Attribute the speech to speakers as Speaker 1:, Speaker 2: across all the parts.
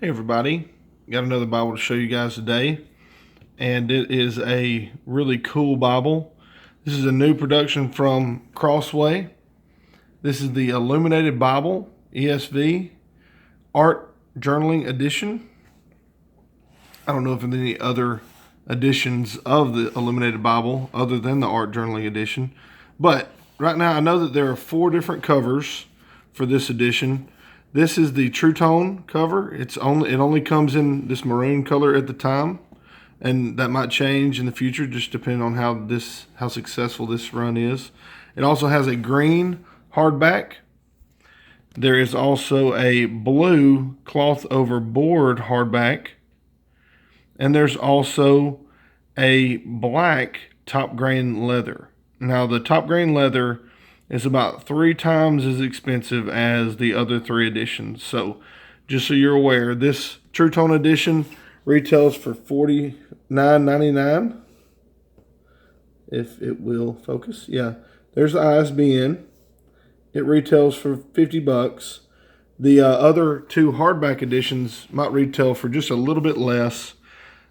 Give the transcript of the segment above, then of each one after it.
Speaker 1: Hey everybody, got another Bible to show you guys today, and it is a really cool Bible. This is a new production from Crossway. This is the Illuminated Bible ESV Art Journaling Edition. I don't know if there's any other editions of the Illuminated Bible other than the Art Journaling Edition, but right now I know that there are 4 different covers for this edition. This is the TruTone cover. It only comes in this maroon color at the time, and that might change in the future just depending on how successful this run is. It also has a green hardback. There is also a blue cloth over board hardback, and there's also a black top grain leather. Now the top grain leather is about 3 times as expensive as the other 3 editions. So just so you're aware, this TruTone edition retails for $49.99. If it will focus. Yeah, there's the ISBN. It retails for $50. The other 2 hardback editions might retail for just a little bit less.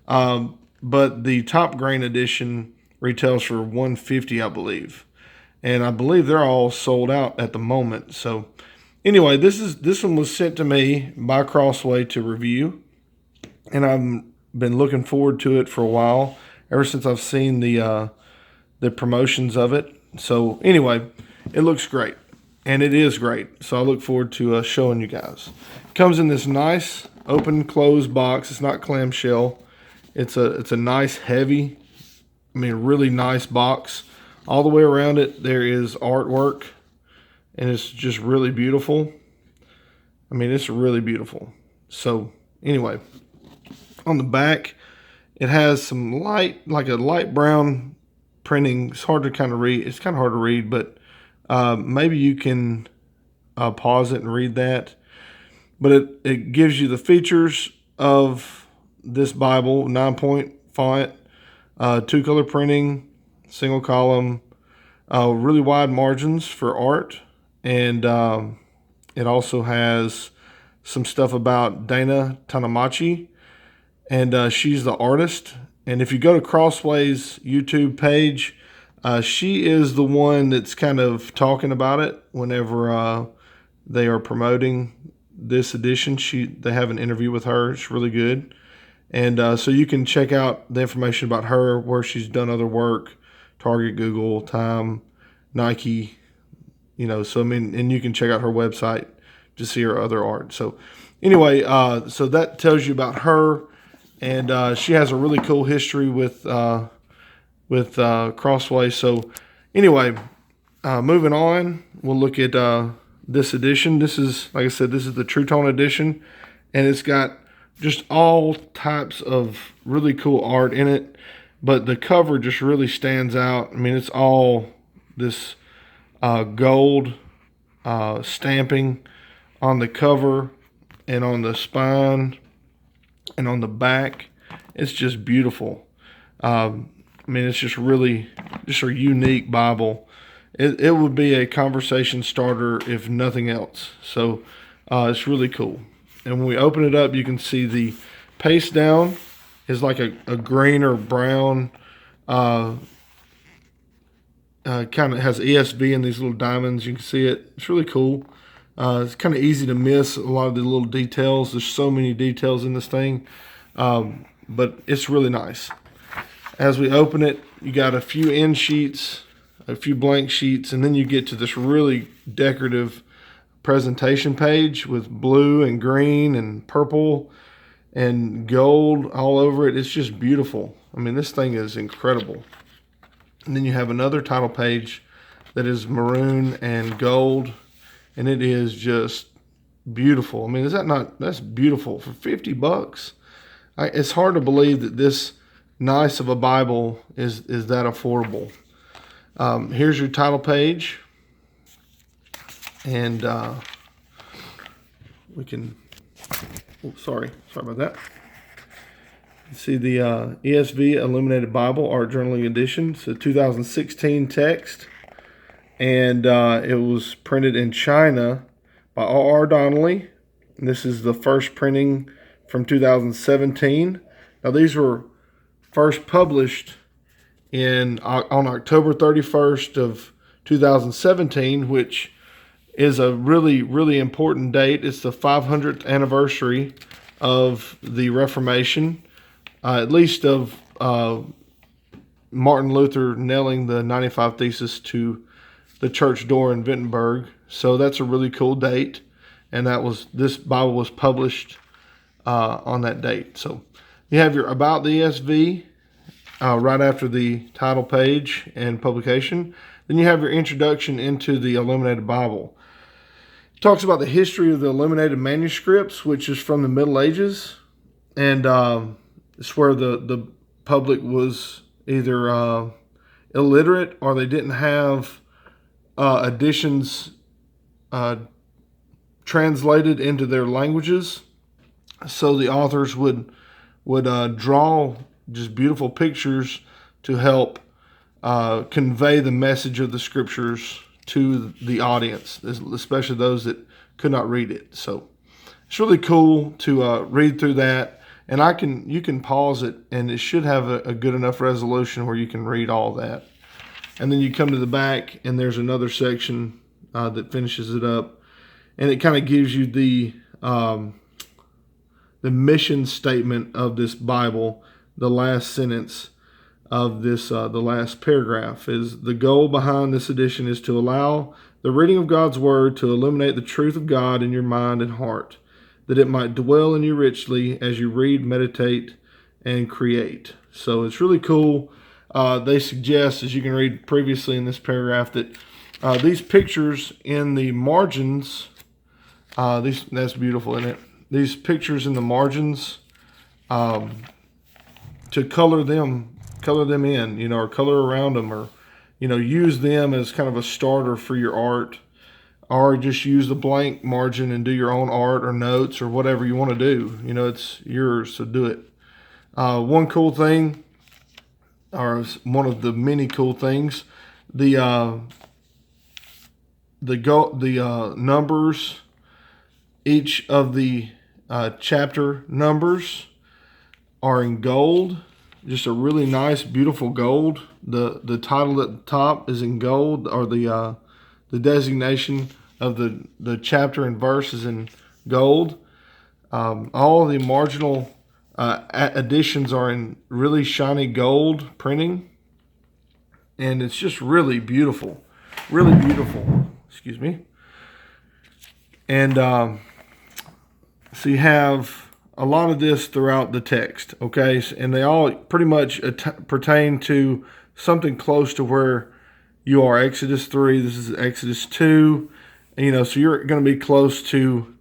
Speaker 1: But the top grain edition retails for $150, I believe. And I believe they're all sold out at the moment. So anyway, this one was sent to me by Crossway to review, and I've been looking forward to it for a while, ever since I've seen the promotions of it. So anyway, it looks great, and it is great. So I look forward to showing you guys. It comes in this nice open closed box. It's not clamshell. It's a nice heavy, really nice box. All the way around it, there is artwork, and it's just really beautiful. It's really beautiful. So anyway, on the back, it has some like a light brown printing. It's hard to kind of read. It's kind of hard to read, but maybe you can pause it and read that. But it gives you the features of this Bible: 9-point font, 2-color printing, single column, really wide margins for art, and it also has some stuff about Dana Tanamachi, and she's the artist. And if you go to Crossway's YouTube page, she is the one that's kind of talking about it whenever they are promoting this edition. They have an interview with her. It's really good. And so you can check out the information about her, where she's done other work: Target, Google, Time, Nike, and you can check out her website to see her other art. So anyway, so that tells you about her, and she has a really cool history with Crossway. So anyway, moving on, we'll look at this edition. This is, like I said, this is the TruTone edition, and it's got just all types of really cool art in it. But the cover just really stands out. It's all this gold stamping on the cover and on the spine and on the back. It's just beautiful. It's just really just a unique Bible. It would be a conversation starter if nothing else. So it's really cool. And when we open it up, you can see the paste down is like a green or brown, kind of has ESV in these little diamonds. You can see it. It's really cool. It's kind of easy to miss a lot of the little details. There's so many details in this thing, but it's really nice. As we open it, you got a few end sheets, a few blank sheets, and then you get to this really decorative presentation page with blue and green and purple and gold all over it. It's just beautiful. This thing is incredible. And then you have another title page that is maroon and gold, and it is just beautiful. Is that not, that's beautiful for $50. It's hard to believe that this nice of a Bible is that affordable. Here's your title page, and we can, sorry about that. You see the ESV Illuminated Bible Art Journaling Edition. It's a 2016 text, and it was printed in China by R.R. Donnelly. And this is the first printing from 2017. Now these were first published on October 31st of 2017, which is a really, really important date. It's the 500th anniversary of the Reformation, at least of Martin Luther nailing the 95 Thesis to the church door in Wittenberg. So that's a really cool date, and this Bible was published on that date. So you have your About the ESV right after the title page and publication. Then you have your introduction into the Illuminated Bible. It talks about the history of the illuminated manuscripts, which is from the Middle Ages, and it's where the public was either illiterate or they didn't have editions translated into their languages. So the authors would draw just beautiful pictures to help convey the message of the scriptures to the audience, especially those that could not read it. So it's really cool to read through that, and you can pause it, and it should have a good enough resolution where you can read all that. And then you come to the back, and there's another section that finishes it up, and it kind of gives you the mission statement of this Bible. The last sentence of this, the last paragraph, is the goal behind this edition is to allow the reading of God's Word to illuminate the truth of God in your mind and heart, that it might dwell in you richly as you read, meditate, and create. So it's really cool. They suggest, as you can read previously in this paragraph, that these pictures in the margins, that's beautiful, isn't it? These pictures in the margins, to color them in, or color around them, or, use them as kind of a starter for your art, or just use the blank margin and do your own art or notes or whatever you want to do. It's yours, so do it. One cool thing, or one of the many cool things, the numbers, each of the chapter numbers are in gold, just a really nice, beautiful gold. The title at the top is in gold, or the designation of the chapter and verse is in gold. All of the marginal additions are in really shiny gold printing, and it's just really beautiful, really beautiful. Excuse me. And so you have a lot of this throughout the text, okay? And they all pretty much pertain to something close to where you are. Exodus 3, this is Exodus 2. So you're going to be close to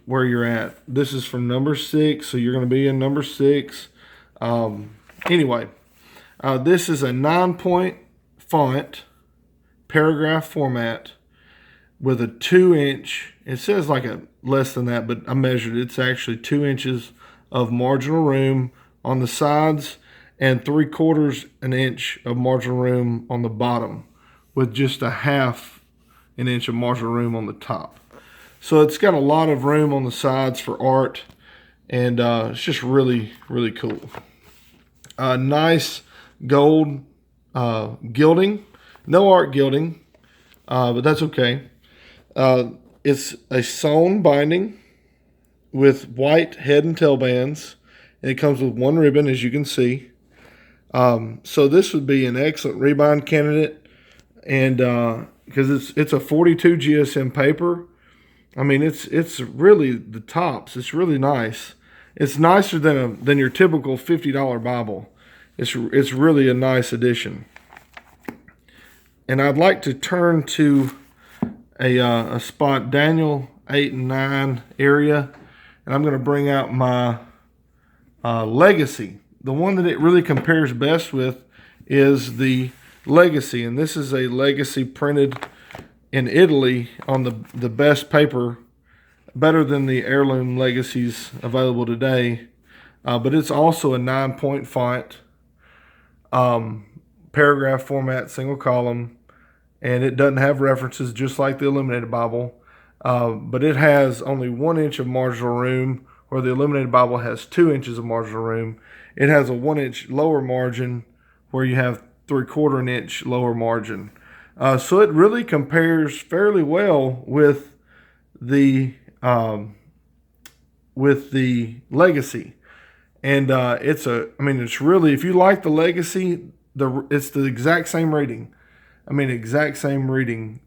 Speaker 1: where you're at. This is from number 6, so you're going to be in number 6. Anyway, this is a 9-point font, paragraph format, with a 2-inch, it says like a less than that, but I measured it. It's actually 2 inches of marginal room on the sides and 3/4 an inch of marginal room on the bottom, with just a 1/2 an inch of marginal room on the top. So it's got a lot of room on the sides for art, and it's just really, really cool. Nice gold gilding. No art gilding, but that's okay. It's a sewn binding with white head and tail bands, and it comes with 1 ribbon, as you can see. So this would be an excellent rebind candidate, and because it's a 42 GSM paper. I mean, it's really the tops. It's really nice. It's nicer than your typical $50 Bible. It's really a nice addition. And I'd like to turn to a spot, Daniel 8 and 9 area, and I'm going to bring out my Legacy. The one that it really compares best with is the Legacy, and this is a Legacy printed in Italy on the best paper, better than the heirloom Legacies available today, but it's also a 9-point font, paragraph format, single column, and it doesn't have references just like the Illuminated Bible, but it has only 1 inch of marginal room where the Illuminated Bible has 2 inches of marginal room, it has a 1 inch lower margin where you have 3/4 inch lower margin. So it really compares fairly well with the Legacy. And it's really, if you like the Legacy, it's the exact same reading. Exact same reading.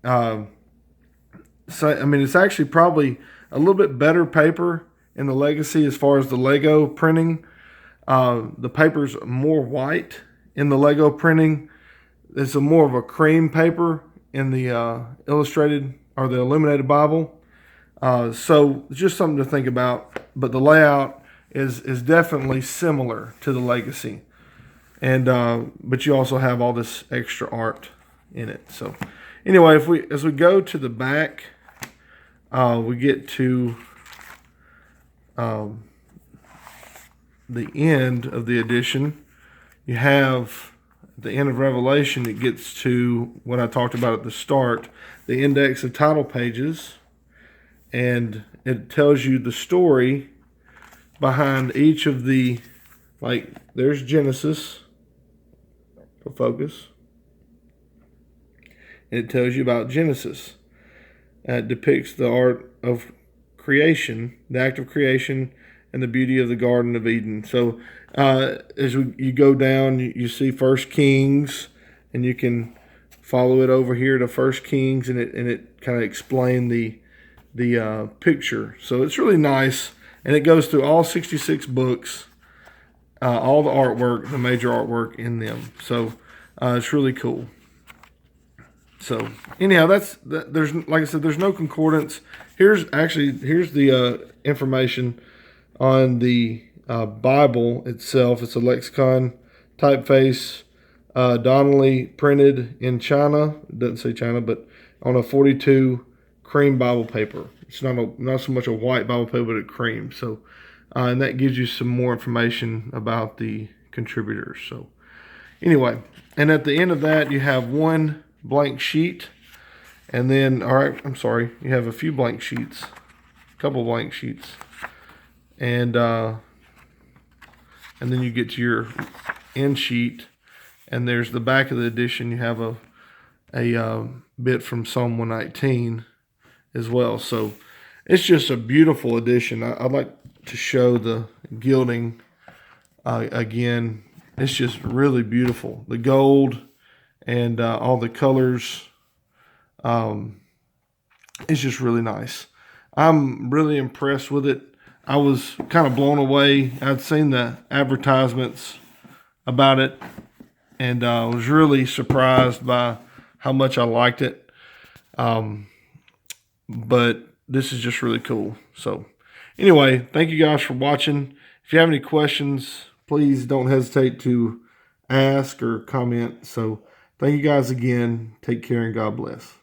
Speaker 1: It's actually probably a little bit better paper in the Legacy as far as the Lego printing. The paper's more white in the Lego printing. It's more of a cream paper in the Illustrated or the Illuminated Bible. So just something to think about. But the layout is definitely similar to the Legacy, and but you also have all this extra art in it. So anyway, as we go to the back, we get to the end of the edition. You have at the end of Revelation, it gets to what I talked about at the start, the index of title pages, and it tells you the story behind each of the, like, there's Genesis, for focus, and it tells you about Genesis. It depicts the art of creation, the act of creation, and the beauty of the Garden of Eden. So as you go down, you see First Kings, and you can follow it over here to First Kings, and it kind of explains the picture. So it's really nice, and it goes through all 66 books, all the artwork, the major artwork in them. So it's really cool. So anyhow, there's, like I said, there's no concordance. Here's the information on the Bible itself. It's a lexicon typeface, Donnelly, printed in China. It doesn't say China, but on a 42 cream Bible paper. It's not so much a white Bible paper, but a cream. So, and that gives you some more information about the contributors. So anyway, and at the end of that, you have one blank sheet, and then, all right, I'm sorry, you have a few blank sheets, a couple blank sheets, and then you get to your end sheet, and there's the back of the edition. You have a bit from Psalm 119 as well. So it's just a beautiful edition. I'd like to show the gilding again. It's just really beautiful. The gold and all the colors. It's just really nice. I'm really impressed with it. I was kind of blown away. I'd seen the advertisements about it, and I was really surprised by how much I liked it. But this is just really cool. So anyway, thank you guys for watching. If you have any questions, please don't hesitate to ask or comment. So thank you guys again. Take care and God bless.